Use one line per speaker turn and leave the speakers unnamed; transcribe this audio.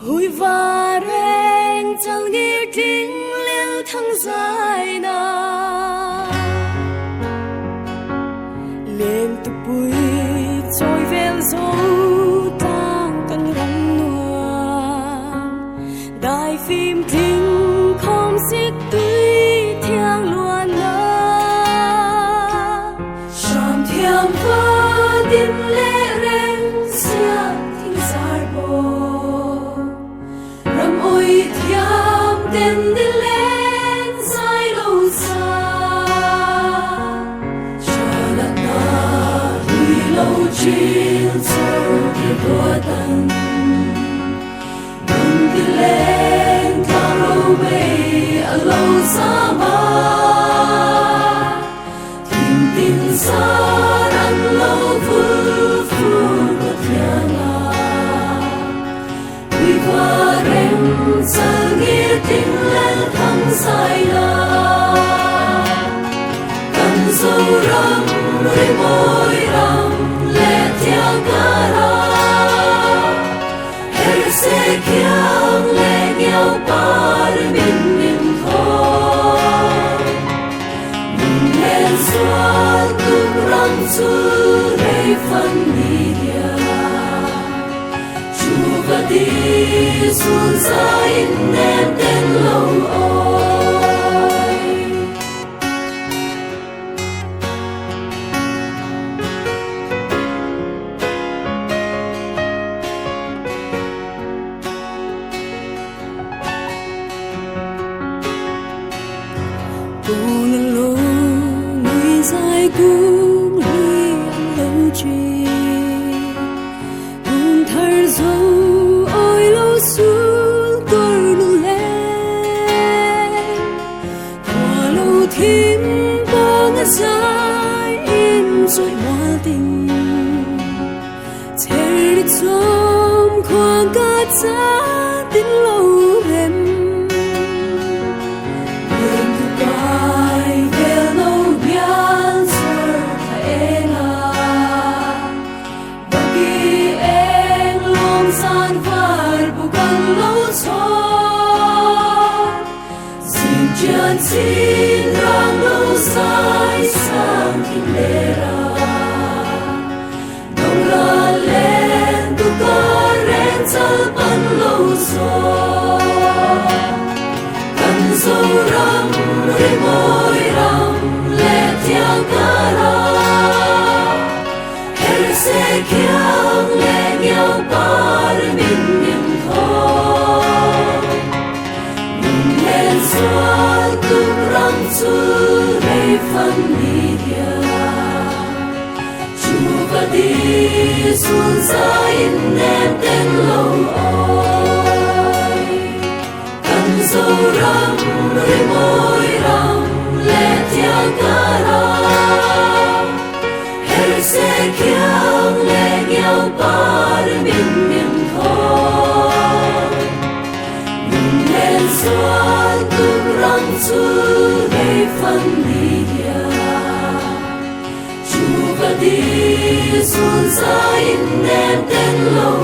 hui va reng chẳng nghe tiếng liêu thăng dài na lên tu bụi trôi vel dấu tang căn răng nua đài phim kinh không xích tuy thiang luan na sham thiang va tim lệ reng sia thinh Zaipawl ram oi thiam tên đi lên dài lâu xa cho là ta đi lâu chiến sâu đi qua tầng đừng đi lên cao lâu bay ở lâu xa mà tìm tin xa rắn lâu vui vui của thiên là quy qua rem giờ nghe tiếng lên thăng dài là cần dâu râm Rimawi ram lệ theo cả ra her sẽ kiang lệ nhau par min min thôi mình lên xoan tung răng su đây phân dia chu và đi xuân ra in em tên lâu ôi cô là lâu người dài cũng đi lâu chi cùng thở dâu ôi lâu xuống cor nu lên qua lâu thím bóng dài in rồi hoa tình theo đi trong khoảng cách xa tin lâu rem xin rang lâu dài sang thiên lệ ra đông la lên tu ca ren chân bắn lâu gió cần dâu răng Rimawi ram lệ theo cả ra her sẽ kiang lệ nhau par min min thôi mình lên xoan tung răng su đây phân dia chu và đi xuân ra in em tên lâu ôi cần dâu răng Rimawi ram lệ theo cả ra her sẽ kiang lệ nhau par min min thôi mình lên xoan tung răng su đây phân dia chu và đi xuân ra in em tên lâu